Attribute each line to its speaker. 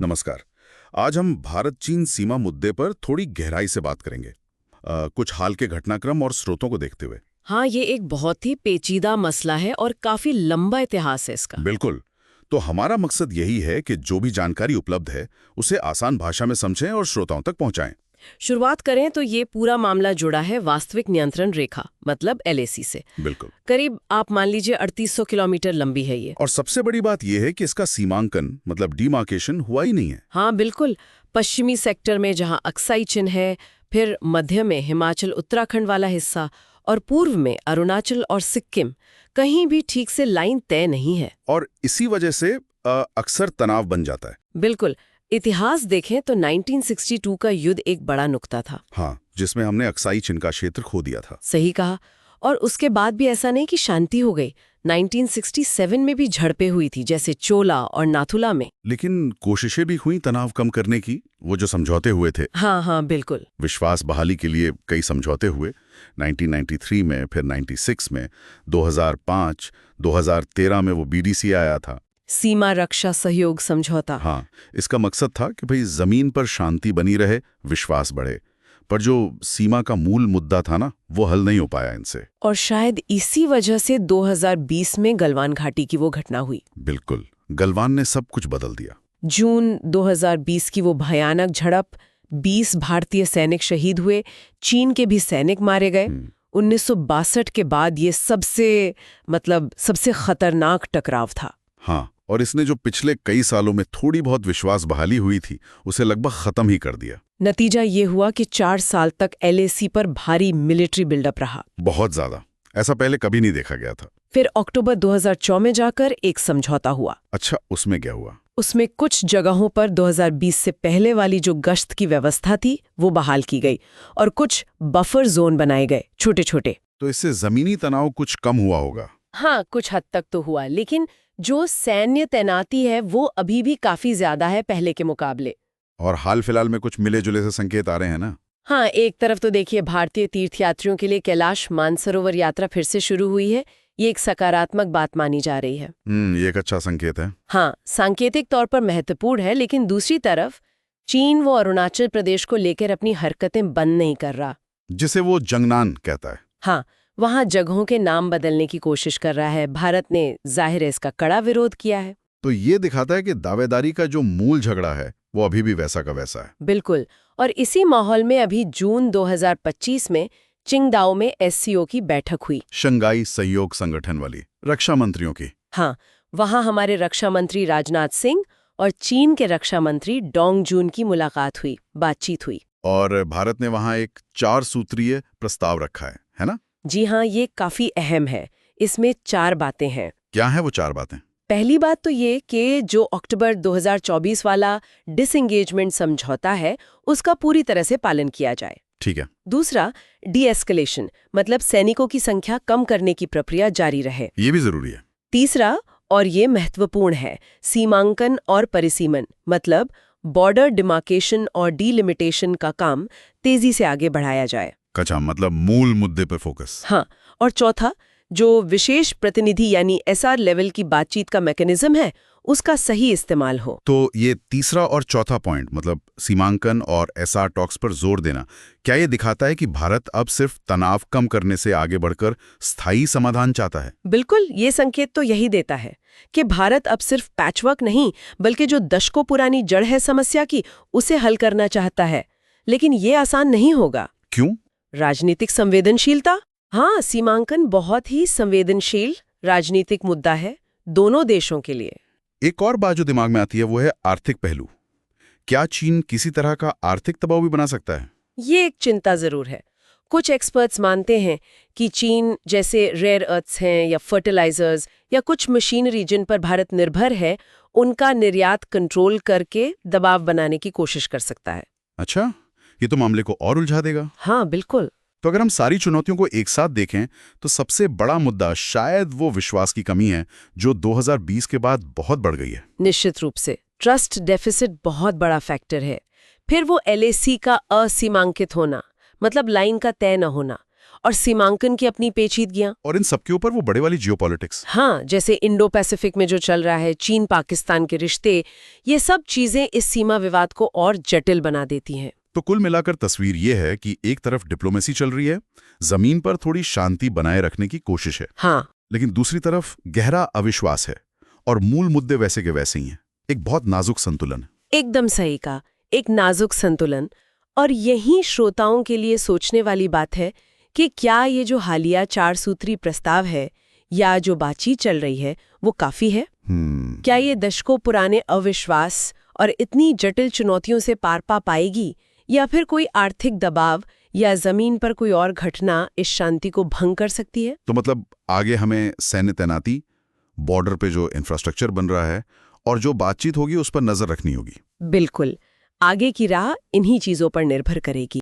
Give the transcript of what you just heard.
Speaker 1: नमस्कार। आज हम भारत चीन सीमा मुद्दे पर थोड़ी गहराई से बात करेंगे, कुछ हाल के घटनाक्रम और स्रोतों को देखते हुए।
Speaker 2: हाँ, ये एक बहुत ही पेचीदा मसला है और काफी लंबा इतिहास है इसका।
Speaker 1: बिल्कुल। तो हमारा मकसद यही है कि जो भी जानकारी उपलब्ध है उसे आसान भाषा में समझें और श्रोताओं तक पहुंचाएं।
Speaker 2: शुरुआत करें तो ये पूरा मामला जुड़ा है वास्तविक नियंत्रण रेखा मतलब एलएसी से।
Speaker 1: बिल्कुल।
Speaker 2: करीब आप मान लीजिए 3800 किलोमीटर लंबी है ये।
Speaker 1: और सबसे बड़ी बात यह है कि इसका सीमांकन मतलब डिमार्केशन हुआ ही नहीं है।
Speaker 2: हाँ बिल्कुल। पश्चिमी सेक्टर में जहाँ अक्साई चिन्ह है, फिर मध्य में हिमाचल उत्तराखंड वाला हिस्सा और पूर्व में अरुणाचल और सिक्किम, कहीं भी ठीक से लाइन तय नहीं है।
Speaker 1: और इसी वजह से अक्सर तनाव बन जाता है।
Speaker 2: बिल्कुल। इतिहास देखें तो 1962 का युद्ध एक बड़ा नुक्ता था।
Speaker 1: हाँ, जिसमें हमने अक्साई चिन का क्षेत्र खो दिया था।
Speaker 2: सही कहा। और उसके बाद भी ऐसा नहीं कि शांति हो गई। 1967 में भी झड़पें हुई थी, जैसे चोला और नाथुला में।
Speaker 1: लेकिन कोशिशें भी हुई तनाव कम करने की, वो जो समझौते हुए थे।
Speaker 2: हाँ हाँ बिल्कुल।
Speaker 1: विश्वास बहाली के लिए कई समझौते हुए, 1993 में, फिर 96 में, 2005, 2013 में वो बीडीसी आया था,
Speaker 2: सीमा रक्षा सहयोग समझौता।
Speaker 1: हाँ। इसका मकसद था कि भाई जमीन पर शांति बनी रहे, विश्वास बढ़े। पर जो सीमा का मूल मुद्दा था ना, वो हल नहीं हो पाया इनसे।
Speaker 2: और शायद इसी वजह से 2020 में गलवान घाटी की वो घटना हुई।
Speaker 1: बिल्कुल, गलवान ने सब कुछ बदल दिया।
Speaker 2: जून 2020 की वो भयानक झड़प, 20 भारतीय सैनिक शहीद हुए, चीन के भी सैनिक मारे गए। 1962 के बाद ये सबसे खतरनाक टकराव था।
Speaker 1: हाँ, और इसने जो पिछले कई सालों में थोड़ी बहुत विश्वास बहाली हुई थी, उसे लगभग खत्म ही कर दिया।
Speaker 2: नतीजा ये हुआ कि 4 साल तक एलएसी पर भारी मिलिट्री बिल्डअप रहा।
Speaker 1: बहुत ज्यादा। ऐसा पहले कभी नहीं देखा गया था।
Speaker 2: फिर अक्टूबर 2004 में जाकर एक समझौता हुआ।
Speaker 1: अच्छा, उसमें क्या हुआ?
Speaker 2: उसमें कुछ जगहों पर 2020 से पहले वाली जो गश्त की व्यवस्था थी वो बहाल की गई और कुछ बफर जोन बनाए गए, छोटे छोटे।
Speaker 1: तो इससे जमीनी तनाव कुछ कम हुआ होगा।
Speaker 2: हाँ, कुछ हद तक तो हुआ, लेकिन जो सैन्य तैनाती है वो अभी भी काफी ज्यादा है पहले के मुकाबले।
Speaker 1: और हाल फिलहाल में कुछ मिले जुले से संकेत आ रहे हैं ना।
Speaker 2: हाँ, एक तरफ तो देखिए भारतीय तीर्थयात्रियों के लिए कैलाश मानसरोवर यात्रा फिर से शुरू हुई है। ये एक सकारात्मक बात मानी जा रही है।
Speaker 1: ये एक अच्छा संकेत है।
Speaker 2: हाँ, सांकेतिक तौर पर महत्वपूर्ण है, लेकिन दूसरी तरफ चीन वो अरुणाचल प्रदेश को लेकर अपनी हरकतें बंद नहीं कर रहा,
Speaker 1: जिसे वो जंगनान कहता है।
Speaker 2: हाँ, वहाँ जगहों के नाम बदलने की कोशिश कर रहा है। भारत ने जाहिर है इसका कड़ा विरोध किया है।
Speaker 1: तो ये दिखाता है कि दावेदारी का जो मूल झगड़ा है वो अभी भी वैसा का वैसा है।
Speaker 2: बिल्कुल। और इसी माहौल में अभी जून 2025 में चिंगदाओ में एससीओ की बैठक हुई,
Speaker 1: शंघाई सहयोग संगठन वाली, रक्षा मंत्रियों की।
Speaker 2: हाँ, वहाँ हमारे रक्षा मंत्री राजनाथ सिंह और चीन के रक्षा मंत्री डोंग जून की मुलाकात हुई, बातचीत हुई।
Speaker 1: और भारत ने वहाँ एक 4 सूत्रीय प्रस्ताव रखा है ना?
Speaker 2: जी हाँ, ये काफी अहम है। इसमें 4 बातें हैं।
Speaker 1: क्या है वो 4 बातें?
Speaker 2: पहली बात तो ये कि जो अक्टूबर 2024 वाला डिसएंगेजमेंट समझौता है उसका पूरी तरह से पालन किया जाए।
Speaker 1: ठीक है।
Speaker 2: दूसरा, डी-एस्केलेशन मतलब सैनिकों की संख्या कम करने की प्रक्रिया जारी रहे।
Speaker 1: ये भी जरूरी है।
Speaker 2: तीसरा, और ये महत्वपूर्ण है, सीमांकन और परिसीमन मतलब बॉर्डर डिमार्केशन और डीलिमिटेशन का काम तेजी से आगे बढ़ाया जाए।
Speaker 1: कच्चा मतलब मूल मुद्दे पर फोकस।
Speaker 2: हाँ, और चौथा, जो विशेष प्रतिनिधि यानी एसआर लेवल की बातचीत का मैकेनिज्म है उसका सही इस्तेमाल हो।
Speaker 1: तो ये तीसरा और चौथा पॉइंट मतलब सीमांकन और एसआर टॉक्स पर जोर देना, क्या ये दिखाता है कि भारत अब सिर्फ तनाव कम करने से आगे बढ़कर स्थायी समाधान चाहता है?
Speaker 2: बिल्कुल, ये संकेत तो यही देता है कि भारत अब सिर्फ पैचवर्क नहीं बल्कि जो दशकों पुरानी जड़ है समस्या की उसे हल करना चाहता है। लेकिन ये आसान नहीं होगा।
Speaker 1: क्यों?
Speaker 2: राजनीतिक संवेदनशीलता। हाँ, सीमांकन बहुत ही संवेदनशील राजनीतिक मुद्दा है दोनों देशों के लिए।
Speaker 1: एक और बात जो दिमाग में आती है वो है आर्थिक पहलू। क्या चीन किसी तरह का आर्थिक दबाव भी बना सकता है?
Speaker 2: ये एक चिंता जरूर है। कुछ एक्सपर्ट्स मानते हैं कि चीन जैसे रेयर अर्थ्स हैं या फर्टिलाइजर्स या कुछ मशीनरी जिन पर भारत निर्भर है, उनका निर्यात कंट्रोल करके दबाव बनाने की कोशिश कर सकता है।
Speaker 1: अच्छा, ये तो मामले को और उलझा देगा।
Speaker 2: हाँ बिल्कुल।
Speaker 1: तो अगर हम सारी चुनौतियों को एक साथ देखें तो सबसे बड़ा मुद्दा शायद वो विश्वास की कमी है जो 2020 के बाद बहुत बढ़ गई है।
Speaker 2: निश्चित रूप से ट्रस्ट डेफिसिट बहुत बड़ा फैक्टर है। फिर वो एलएसी का असीमांकित होना मतलब लाइन का तय न होना, और सीमांकन की अपनी पेचीदगियां।
Speaker 1: और इन सबके ऊपर वो बड़े वाली जियोपॉलिटिक्स।
Speaker 2: हाँ, जैसे इंडो पैसिफिक में जो चल रहा है, चीन पाकिस्तान के रिश्ते, ये सब चीजें इस सीमा विवाद को और जटिल बना देती हैं।
Speaker 1: तो कुल मिलाकर तस्वीर ये है कि एक तरफ डिप्लोमेसी चल रही है, जमीन पर थोड़ी शांति बनाए रखने की कोशिश है,
Speaker 2: हाँ,
Speaker 1: लेकिन दूसरी तरफ गहरा अविश्वास है और मूल मुद्दे वैसे के वैसे ही हैं। एक बहुत नाजुक संतुलन।
Speaker 2: एकदम सही कहा, एक नाजुक संतुलन। और यही श्रोताओं के लिए सोचने वाली बात है कि क्या ये जो हालिया 4 सूत्री प्रस्ताव है या जो बातचीत चल रही है वो काफी है? क्या ये दशकों पुराने अविश्वास और इतनी जटिल चुनौतियों से पार पा पाएगी, या फिर कोई आर्थिक दबाव या जमीन पर कोई और घटना इस शांति को भंग कर सकती है?
Speaker 1: तो मतलब आगे हमें सैन्य तैनाती, बॉर्डर पे जो इंफ्रास्ट्रक्चर बन रहा है और जो बातचीत होगी उस पर नजर रखनी होगी।
Speaker 2: बिल्कुल, आगे की राह इन्हीं चीजों पर निर्भर करेगी।